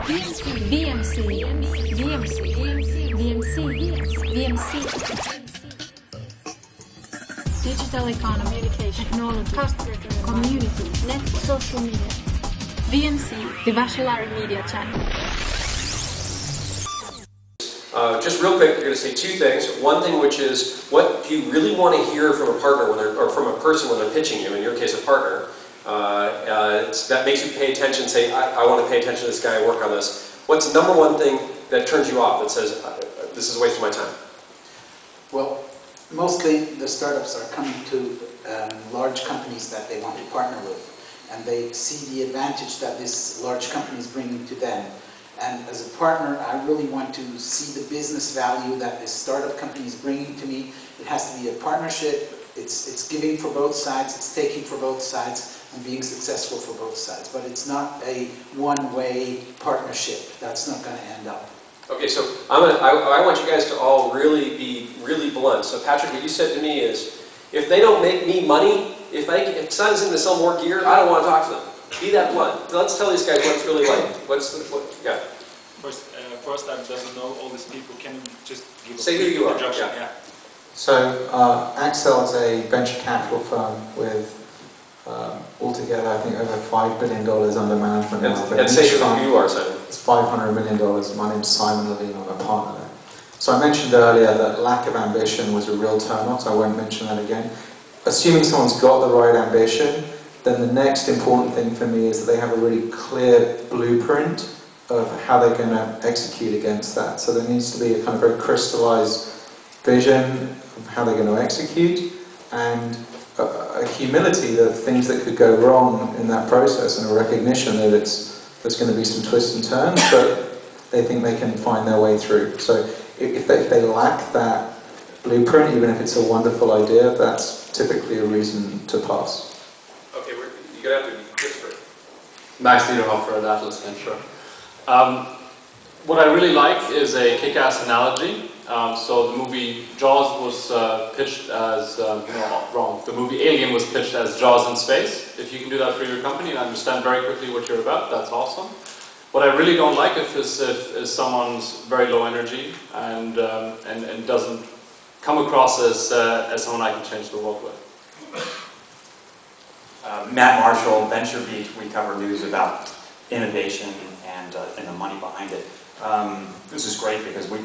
Digital economy, communication, technology, customer, community, network, social media. VMC, the Vasalari Media Channel. Just real quick, you're going to say two things. One thing, which is, what do you really want to hear from a partner when they're, or from a person when they're pitching you? In your case, a partner. That makes you pay attention. Say, I want to pay attention to this guy. Work on this. What's the number one thing that turns you off? That says, this is a waste of my time. Well, mostly the startups are coming to large companies that they want to partner with, and they see the advantage that this large company is bringing to them. And as a partner, I really want to see the business value that this startup company is bringing to me. It has to be a partnership. It's giving for both sides, it's taking for both sides, and being successful for both sides. But it's not a one-way partnership. That's not going to end up. Okay, so I want you guys to all really be really blunt. So Patrick, what you said to me is, if they don't make me money, if Sun's in to sell more gear, I don't want to talk to them. Be that blunt. Let's tell these guys what it's really like. Yeah. First, I doesn't know all these people. Can you just give Say a who you are. introduction? Yeah. So, Axel is a venture capital firm with altogether, I think, over $5 billion under management. And say who you are, Simon. It's $500 million. My name's Simon Levine. I'm a partner there. So I mentioned earlier that lack of ambition was a real turn-off, so I won't mention that again. Assuming someone's got the right ambition, then the next important thing for me is that they have a really clear blueprint of how they're going to execute against that. So there needs to be a kind of very crystallized vision of how they're going to execute, and a humility that things that could go wrong in that process, and a recognition that there's going to be some twists and turns, but they think they can find their way through. So if they lack that blueprint, even if it's a wonderful idea, that's typically a reason to pass. Okay, you're going to have to be Christopher. Max Niederhoff for Atlas Venture. What I really like is a kick-ass analogy. So the movie Jaws was pitched as, no, wrong. The movie Alien was pitched as Jaws in space. If you can do that for your company and understand very quickly what you're about, that's awesome. What I really don't like if someone's very low energy and doesn't come across as someone I can change the world with. Matt Marshall, VentureBeat. We cover news about innovation and the money behind it. This is great because we're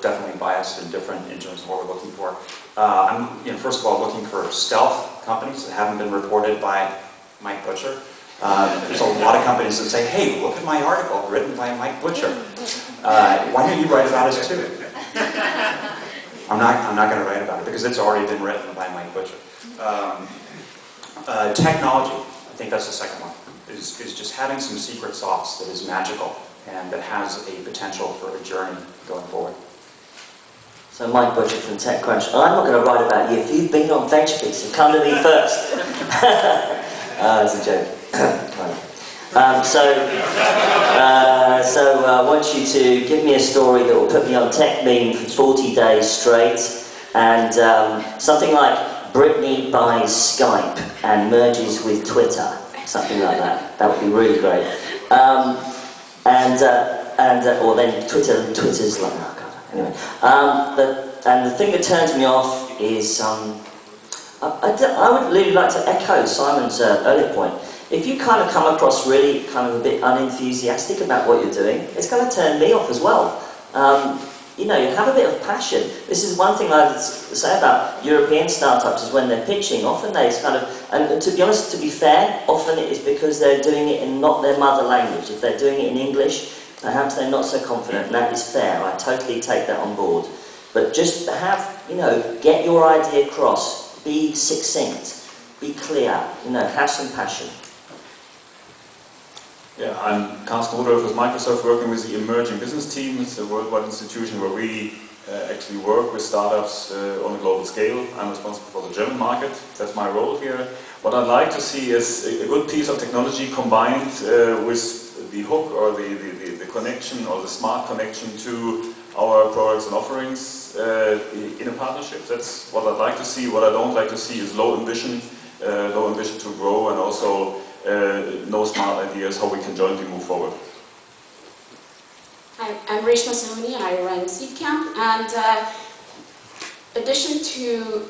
definitely biased and different in terms of what we're looking for. I'm first of all looking for stealth companies that haven't been reported by Mike Butcher. There's a lot of companies that say, hey, look at my article written by Mike Butcher. Why don't you write about us too? I'm not going to write about it because it's already been written by Mike Butcher. Technology, I think that's the second one, is just having some secret sauce that is magical and that has a potential for a journey going forward. So Mike Butcher from TechCrunch. I'm not going to write about you. If you've been on VentureBeat, so come to me first. It's a joke. I want you to give me a story that will put me on TechMeme for 40 days straight, and something like Britney buys Skype and merges with Twitter, something like that. That would be really great. Or then Twitter's like, oh god. Anyway, and the thing that turns me off is I would really like to echo Simon's earlier point. If you kind of come across really kind of a bit unenthusiastic about what you're doing, it's going to turn me off as well. You have a bit of passion. This is one thing I say about European startups is when they're pitching, often they kind of, and to be honest, to be fair, often it is because they're doing it in not their mother language. If they're doing it in English, perhaps they're not so confident, and that is fair. I totally take that on board. But just have, get your idea across, be succinct, be clear, have some passion. Yeah, I'm Carsten Rudolph with Microsoft, working with the Emerging Business Team. It's a worldwide institution where we actually work with startups on a global scale. I'm responsible for the German market. That's my role here. What I'd like to see is a good piece of technology combined with the hook or the connection or the smart connection to our products and offerings in a partnership. That's what I'd like to see. What I don't like to see is low ambition to grow, and also no smart ideas how we can jointly move forward. I'm Reshma Sahuni. I run Seed Camp, and in addition to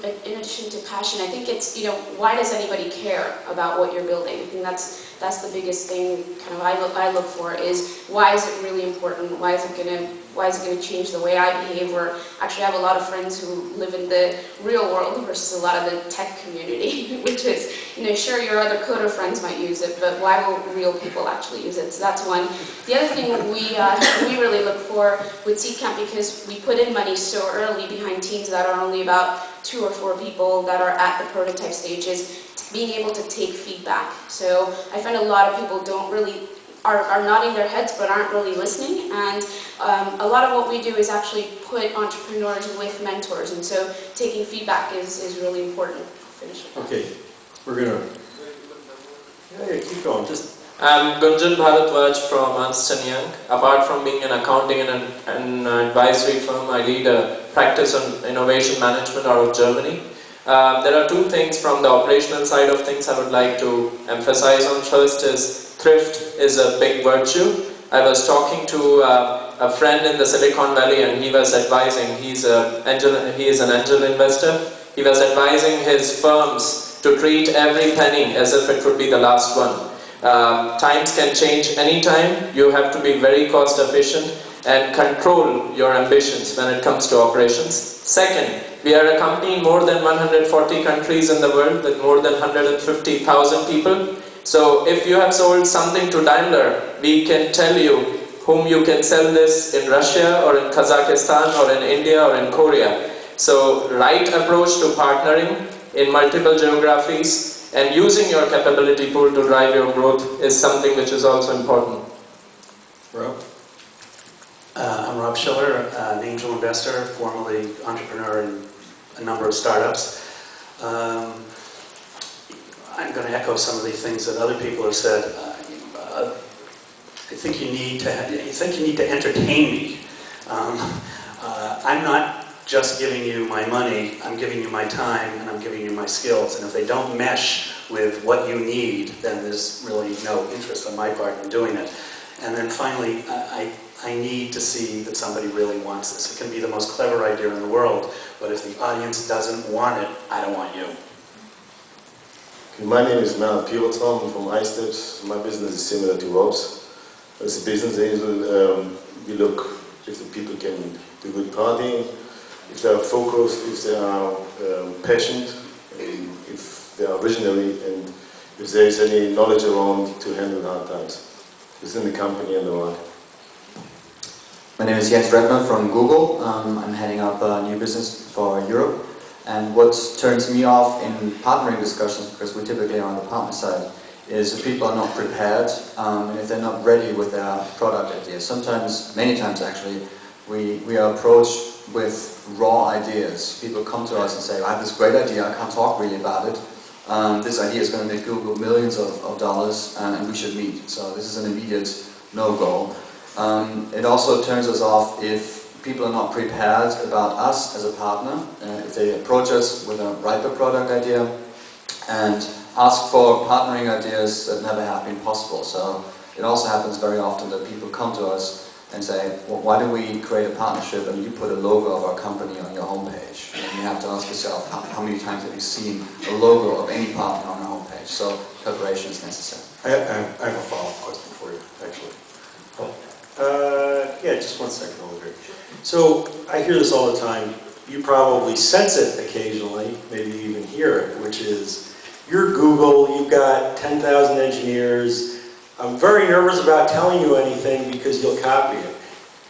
passion, I think it's, you know, why does anybody care about what you're building? I think that's the biggest thing kind of I look for, is why is it really important? Why is it gonna change the way I behave? Or actually, I have a lot of friends who live in the real world versus a lot of the tech community, which is, you know, sure, your other coder friends might use it, but why will real people actually use it? So that's one. The other thing we really look for with Seed Camp, because we put in money so early behind teams that are only about 2 or 4 people that are at the prototype stages, being able to take feedback. So I find a lot of people are nodding their heads but aren't really listening, and a lot of what we do is actually put entrepreneurs with mentors, and so taking feedback is really important. Okay, we're gonna keep going. I'm Gunjan Bharadwaj from Ernst & Young. Apart from being an accounting and an advisory firm, I lead a practice on innovation management out of Germany. There are 2 things from the operational side of things I would like to emphasize on. First is thrift is a big virtue. I was talking to a friend in the Silicon Valley, and he was advising, he is an angel investor. He was advising his firms to treat every penny as if it would be the last one. Times can change anytime. You have to be very cost efficient and control your ambitions when it comes to operations. Second, we are a company in more than 140 countries in the world with more than 150,000 people. So if you have sold something to Daimler, we can tell you whom you can sell this in Russia or in Kazakhstan or in India or in Korea. So right approach to partnering in multiple geographies and using your capability pool to drive your growth is something which is also important. Rob? I'm Rob Schiller, an angel investor, formerly entrepreneur in a number of startups. I'm going to echo some of the things that other people have said. I think you need to entertain me. I'm not just giving you my money, I'm giving you my time, and I'm giving you my skills. And if they don't mesh with what you need, then there's really no interest on my part in doing it. And then finally, I need to see that somebody really wants this. It can be the most clever idea in the world, but if the audience doesn't want it, I don't want you. Okay, my name is Mel Pivoton. I'm from iSteps. My business is similar to Rob's. As a business angel, we look if the people can do good partying, if they are focused, if they are passionate, if they are visionary, and if there is any knowledge around to handle hard times within the company and the market. My name is Jens Redmer from Google. I'm heading up a new business for Europe. And what turns me off in partnering discussions, because we typically are on the partner side, is if people are not prepared and if they're not ready with their product ideas. Sometimes, many times actually, we are approached with raw ideas. People come to us and say, I have this great idea, I can't talk really about it. This idea is going to make Google millions of dollars and we should meet. So this is an immediate no-go. It also turns us off if people are not prepared about us as a partner, if they approach us with a riper product idea and ask for partnering ideas that never have been possible. So it also happens very often that people come to us and say, well, why don't we create a partnership and you put a logo of our company on your homepage? And you have to ask yourself, how many times have you seen a logo of any partner on our homepage? So preparation is necessary. I have a follow-up question for you, actually. Yeah, just 1 second over here. So I hear this all the time. You probably sense it occasionally, maybe you even hear it, which is, you're Google, you've got 10,000 engineers. I'm very nervous about telling you anything because you'll copy it.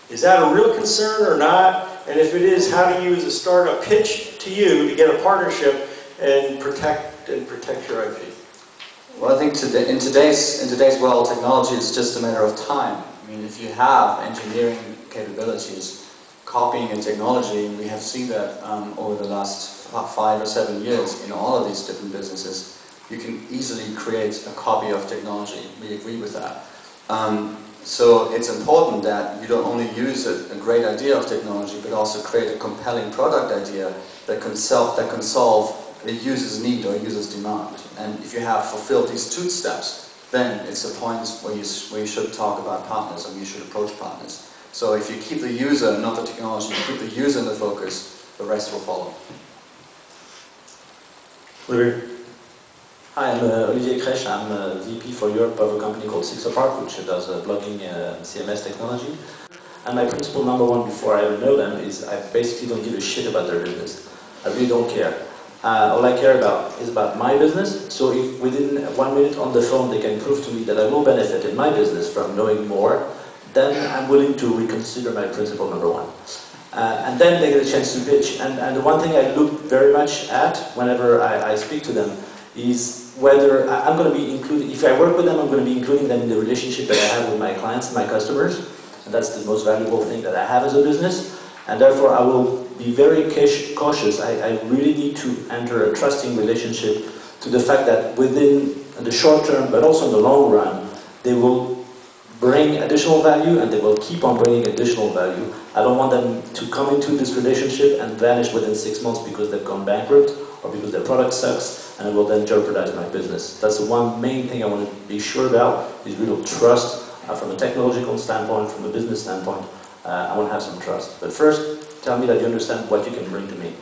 Is that a real concern or not? And if it is, how do you as a startup pitch to you to get a partnership and protect your IP? Well, I think in today's world, technology is just a matter of time. I mean, if you have engineering capabilities, copying and technology, and we have seen that over the last 5 or 7 years in all of these different businesses, you can easily create a copy of technology. We agree with that. So it's important that you don't only use a great idea of technology, but also create a compelling product idea that can solve a user's need or a user's demand. And if you have fulfilled these 2 steps, then it's a point where you should talk about partners and you should approach partners. So if you keep the user, not the technology, you keep the user in the focus, the rest will follow. Olivier. Hi, I'm Olivier Kresch. I'm VP for Europe of a company called Sixapart, which does blogging and CMS technology. And my principle number one before I ever know them is I basically don't give a shit about their business. I really don't care. All I care about is about my business. So if within 1 minute on the phone they can prove to me that I will benefit in my business from knowing more, then I'm willing to reconsider my principle number one. And then they get a chance to pitch. And the one thing I look very much at whenever I speak to them is whether I'm going to be including, if I work with them, I'm going to be including them in the relationship that I have with my clients and my customers. And that's the most valuable thing that I have as a business. And therefore I will be very cautious. I really need to enter a trusting relationship to the fact that within the short term, but also in the long run, they will bring additional value and they will keep on bringing additional value. I don't want them to come into this relationship and vanish within 6 months because they've gone bankrupt or because their product sucks, and it will then jeopardize my business. That's the one main thing I want to be sure about, is real trust from a technological standpoint, from a business standpoint. I want to have some trust. But first, tell me that you understand what you can bring to me.